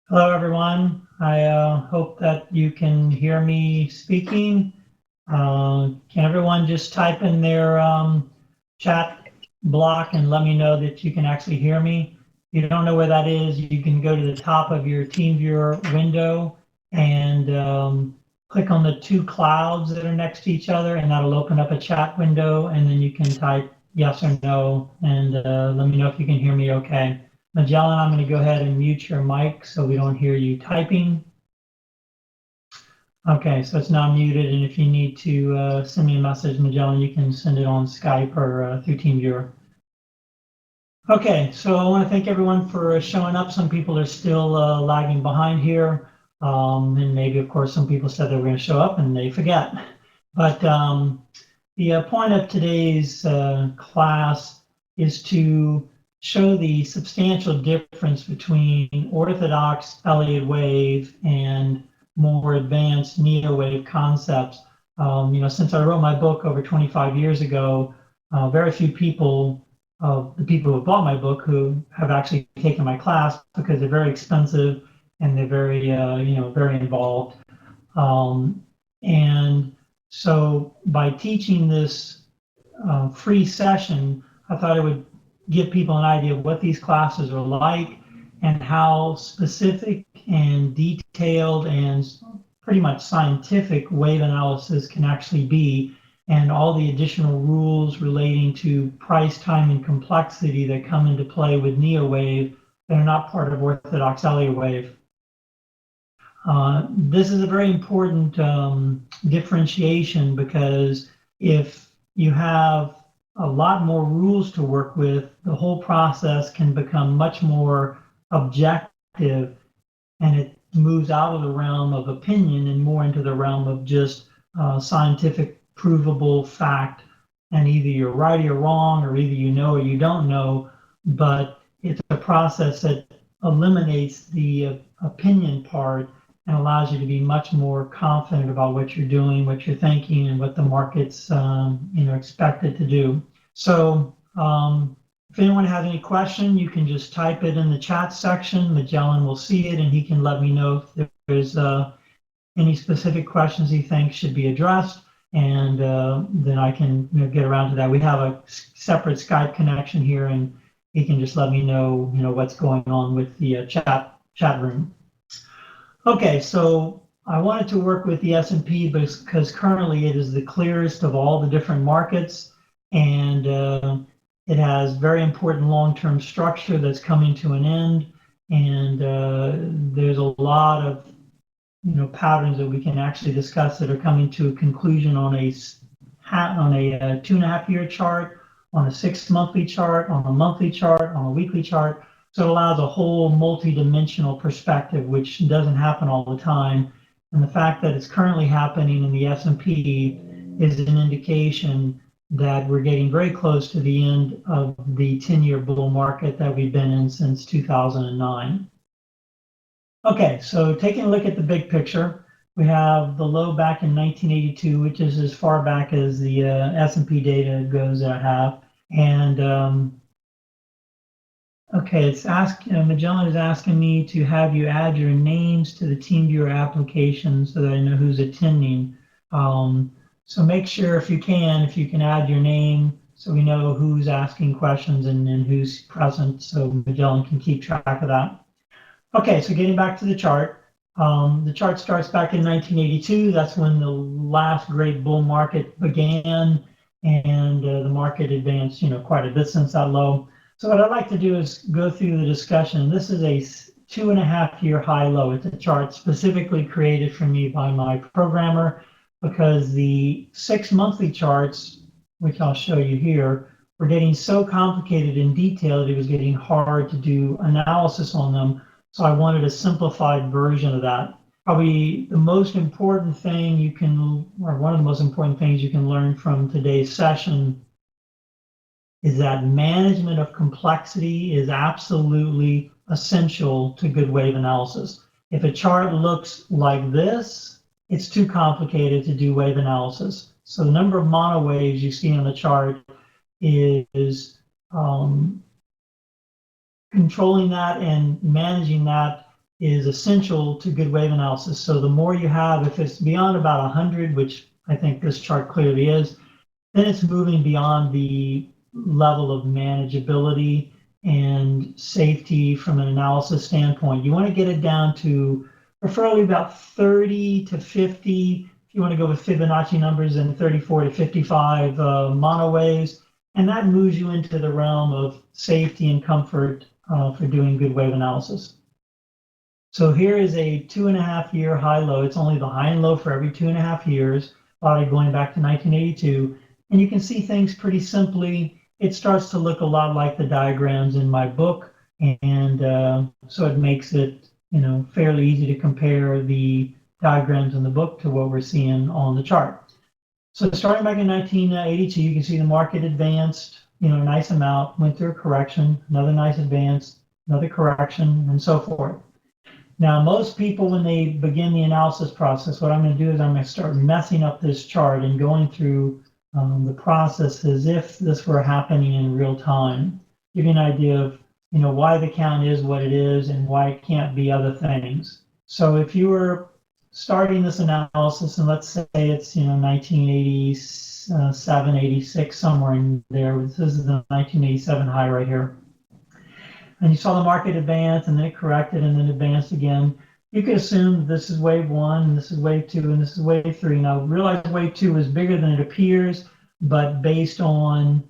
Hello, everyone. I hope that you can hear me speaking. Can everyone just type in their chat block and let me know that you can actually hear me? If you don't know where that is, you can go to the top of your TeamViewer window and click on the two clouds that are next to each other, and that'll open up a chat window, and then you can type yes or no, and let me know if you can hear me okay. Magellan, I'm going to go ahead and mute your mic so we don't hear you typing. Okay, so it's now muted, and if you need to send me a message, Magellan, you can send it on Skype or through TeamViewer. Okay, so I want to thank everyone for showing up. Some people are still lagging behind here, and maybe, of course, some people said they were going to show up and they forget. But the point of today's class is to show the substantial difference between orthodox Elliott wave and more advanced neo-wave concepts. Since I wrote my book over 25 years ago, very few people, the people who bought my book, who have actually taken my class because they're very expensive and they're very, very involved. And so by teaching this free session, I thought it would give people an idea of what these classes are like and how specific and detailed and pretty much scientific wave analysis can actually be, and all the additional rules relating to price, time, and complexity that come into play with neo-wave that are not part of orthodox Elliott wave. This is a very important differentiation, because if you have a lot more rules to work with, the whole process can become much more objective, and it moves out of the realm of opinion and more into the realm of just scientific provable fact. And either you're right or you're wrong, or either you know or you don't know, but it's a process that eliminates the opinion part and allows you to be much more confident about what you're doing, what you're thinking, and what the market's expected to do. So if anyone has any question, you can just type it in the chat section. Magellan will see it and he can let me know if there's any specific questions he thinks should be addressed, and then I can get around to that. We have a separate Skype connection here, and he can just let me know what's going on with the chat room. Okay, so I wanted to work with the S&P because currently it is the clearest of all the different markets, and it has very important long-term structure that's coming to an end, and there's a lot of patterns that we can actually discuss that are coming to a conclusion on a 2.5-year chart, on a 6-monthly chart, on a monthly chart, on a weekly chart. So it allows a whole multi-dimensional perspective, which doesn't happen all the time. And the fact that it's currently happening in the S&P is an indication that we're getting very close to the end of the 10-year bull market that we've been in since 2009. Okay, so taking a look at the big picture, we have the low back in 1982, which is as far back as the S&P data goes that I have. And okay, it's Magellan is asking me to have you add your names to the TeamViewer application so that I know who's attending. So make sure if you can add your name so we know who's asking questions and who's present, so Magellan can keep track of that. Okay, so getting back to the chart starts back in 1982. That's when the last great bull market began, and the market advanced, quite a bit since that low. So what I'd like to do is go through the discussion. This is a 2.5-year high low. It's a chart specifically created for me by my programmer, because the 6-monthly charts, which I'll show you here, were getting so complicated and detailed, it was getting hard to do analysis on them. So I wanted a simplified version of that. Probably the most important thing one of the most important things you can learn from today's session is that management of complexity is absolutely essential to good wave analysis. If a chart looks like this, it's too complicated to do wave analysis. So the number of mono waves you see on the chart is controlling that and managing that is essential to good wave analysis. So the more you have, if it's beyond about 100, which I think this chart clearly is, then it's moving beyond the level of manageability and safety from an analysis standpoint. You want to get it down to preferably about 30 to 50, if you want to go with Fibonacci numbers, and 34 to 55 mono waves. And that moves you into the realm of safety and comfort for doing good wave analysis. So here is a 2.5 year high low. It's only the high and low for every 2.5 years, probably going back to 1982. And you can see things pretty simply. It starts to look a lot like the diagrams in my book. And so it makes it, fairly easy to compare the diagrams in the book to what we're seeing on the chart. So starting back in 1982, you can see the market advanced, a nice amount, went through a correction, another nice advance, another correction, and so forth. Now, most people, when they begin the analysis process, what I'm going to do is I'm going to start messing up this chart and going through the process as if this were happening in real time. Give you an idea of, why the count is what it is and why it can't be other things. So if you were starting this analysis, and let's say it's, 1987, 86, somewhere in there. This is the 1987 high right here. And you saw the market advance, and then it corrected, and then advanced again. You could assume that this is wave one, and this is wave two, and this is wave three. Now, realize wave two is bigger than it appears, but based on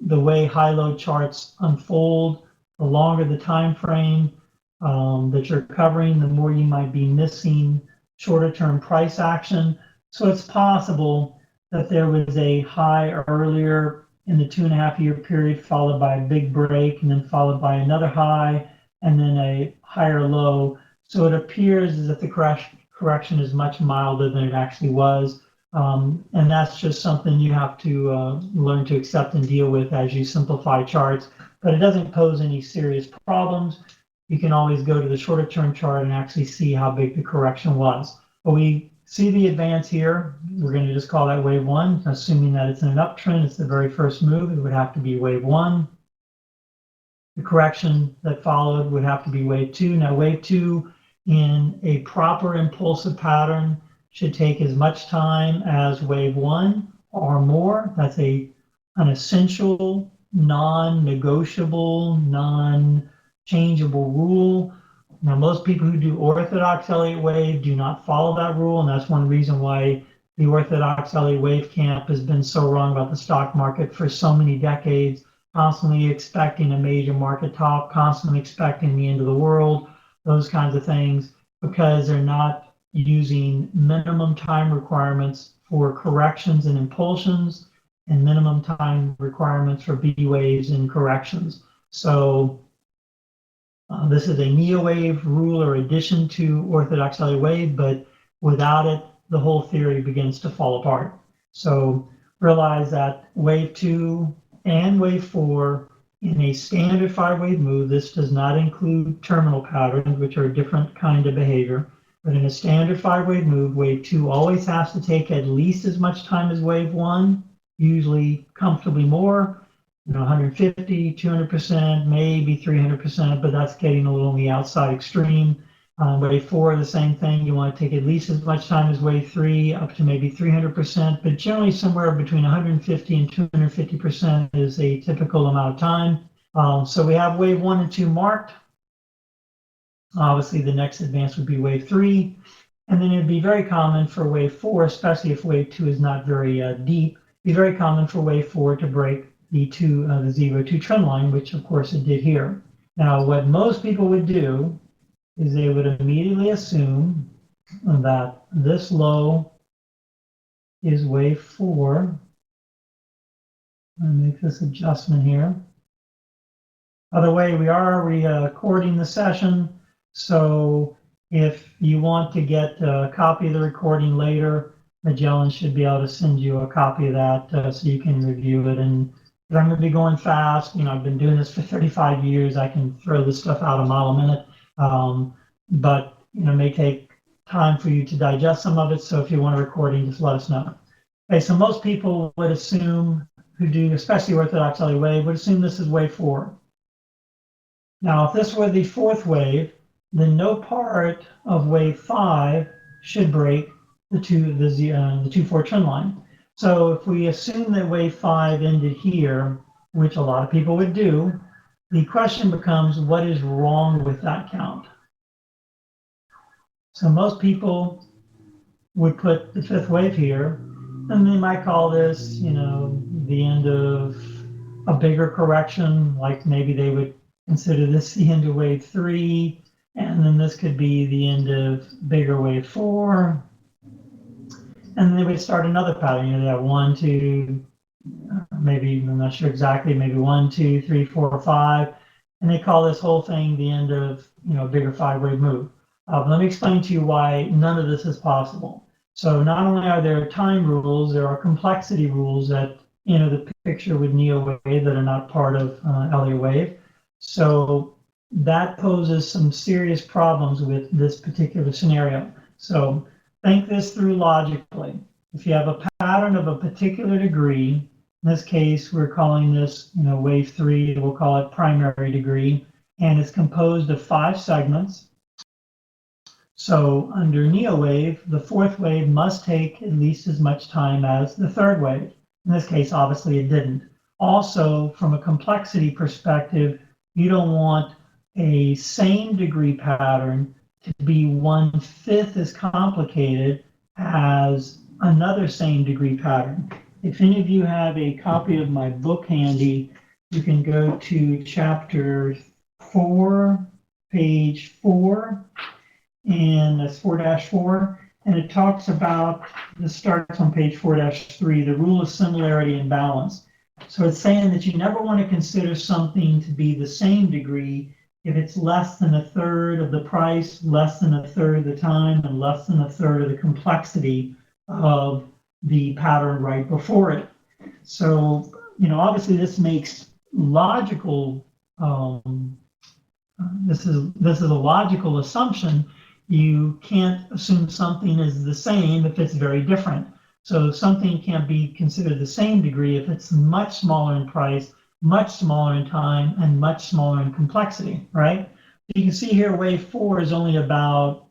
the way high-low charts unfold, the longer the time frame that you're covering, the more you might be missing shorter-term price action. So it's possible that there was a high earlier in the 2.5 year period, followed by a big break, and then followed by another high, and then a higher low. So it appears as if the correction is much milder than it actually was. And that's just something you have to learn to accept and deal with as you simplify charts, but it doesn't pose any serious problems. You can always go to the shorter term chart and actually see how big the correction was. But we see the advance here. We're going to just call that wave one, assuming that it's in an uptrend. It's the very first move. It would have to be wave one. The correction that followed would have to be wave two. Now, wave two in a proper impulsive pattern should take as much time as wave one or more. That's an essential, non-negotiable, non-changeable rule. Now, most people who do orthodox Elliott wave do not follow that rule, and that's one reason why the orthodox Elliott wave camp has been so wrong about the stock market for so many decades, constantly expecting a major market top, constantly expecting the end of the world, those kinds of things, because they're not using minimum time requirements for corrections and impulsions and minimum time requirements for B waves and corrections. So this is a neo-wave rule or addition to orthodox Elliott wave, but without it, the whole theory begins to fall apart. So realize that wave two and wave four in a standard 5-wave move, this does not include terminal patterns, which are a different kind of behavior, but in a standard 5-wave move, wave two always has to take at least as much time as wave one, usually comfortably more. 150, 200%, maybe 300%, but that's getting a little on the outside extreme. Wave four, the same thing. You want to take at least as much time as wave three, up to maybe 300%, but generally somewhere between 150 and 250% is a typical amount of time. So we have wave one and two marked. Obviously, the next advance would be wave three, and then it'd be very common for wave four, especially if wave two is not very deep, be very common for wave four to break the 0-2 trend line, which of course it did here. Now, what most people would do is they would immediately assume that this low is wave four. I'll make this adjustment here. By the way, we are recording the session, so if you want to get a copy of the recording later, Magellan should be able to send you a copy of that so you can review it. And I'm going to be going fast. I've been doing this for 35 years. I can throw this stuff out a mile a minute, but it may take time for you to digest some of it. So if you want a recording, just let us know. Okay, so most people would assume, who do, especially orthodox Elliott wave, would assume this is wave four. Now, if this were the fourth wave, then no part of wave 5 should break the 2-4 trend line. So if we assume that wave 5 ended here, which a lot of people would do, the question becomes, what is wrong with that count? So most people would put the 5th wave here, and they might call this, the end of a bigger correction, like maybe they would consider this the end of wave 3, and then this could be the end of bigger wave 4, and then they would start another pattern. They have 1, 2, maybe, I'm not sure exactly, maybe 1, 2, 3, 4, 5, and they call this whole thing the end of a bigger 5-wave move. But let me explain to you why none of this is possible. So not only are there time rules, there are complexity rules that enter the picture with Neo wave that are not part of Elliott wave. So that poses some serious problems with this particular scenario. So think this through logically. If you have a pattern of a particular degree, in this case, we're calling this, wave 3, we'll call it primary degree, and it's composed of 5 segments. So under Neo wave, the 4th wave must take at least as much time as the 3rd wave. In this case, obviously it didn't. Also, from a complexity perspective, you don't want a same degree pattern to be 1/5 as complicated as another same degree pattern. If any of you have a copy of my book handy, you can go to chapter 4, page 4, and that's 4-4, and it talks about, this starts on page 4-3, the rule of similarity and balance. So it's saying that you never want to consider something to be the same degree if it's less than 1/3 of the price, less than 1/3 of the time, and less than 1/3 of the complexity of the pattern right before it. So, obviously this makes logical, this is a logical assumption. You can't assume something is the same if it's very different. So something can't be considered the same degree if it's much smaller in price, much smaller in time, and much smaller in complexity, right? You can see here wave 4 is only about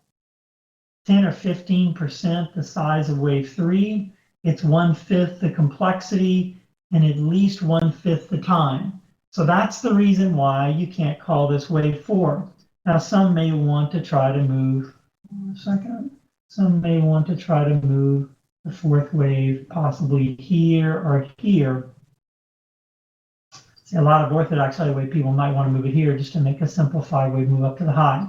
10 or 15% the size of wave 3. It's 1/5 the complexity and at least 1/5 the time. So that's the reason why you can't call this wave 4. Now, some may want to try to move, some may want to try to move the 4th wave possibly here or here. See, a lot of Orthodox wave people might want to move it here just to make a simple 5-wave move up to the high.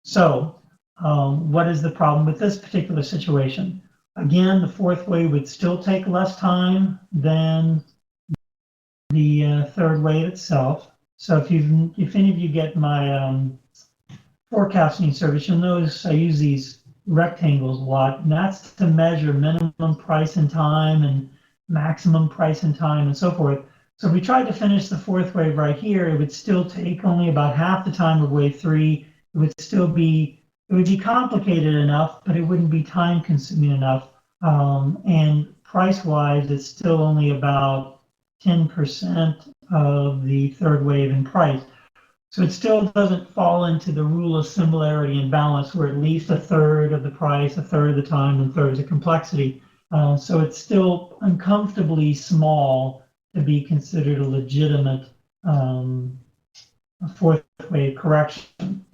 So what is the problem with this particular situation? Again, the 4th wave would still take less time than the 3rd wave itself. So if any of you get my forecasting service, you'll notice I use these rectangles a lot, and that's to measure minimum price and time and maximum price and time and so forth. So if we tried to finish the 4th wave right here, it would still take only about half the time of wave 3. It would be complicated enough, but it wouldn't be time consuming enough. And price wise, it's still only about 10% of the 3rd wave in price. So it still doesn't fall into the rule of similarity and balance, where at least 1/3 of the price, 1/3 of the time, and 1/3 of the complexity. So it's still uncomfortably small to be considered a legitimate 4th wave correction.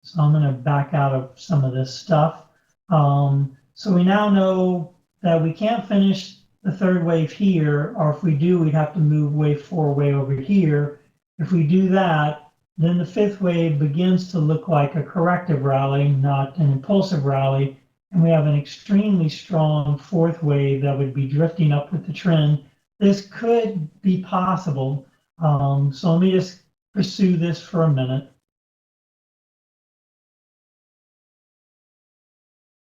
So I'm going to back out of some of this stuff. So we now know that we can't finish the 3rd wave here, or if we do, we'd have to move wave 4 way over here. If we do that, then the 5th wave begins to look like a corrective rally, not an impulsive rally. And we have an extremely strong 4th wave that would be drifting up with the trend. This could be possible. So let me just pursue this for a minute.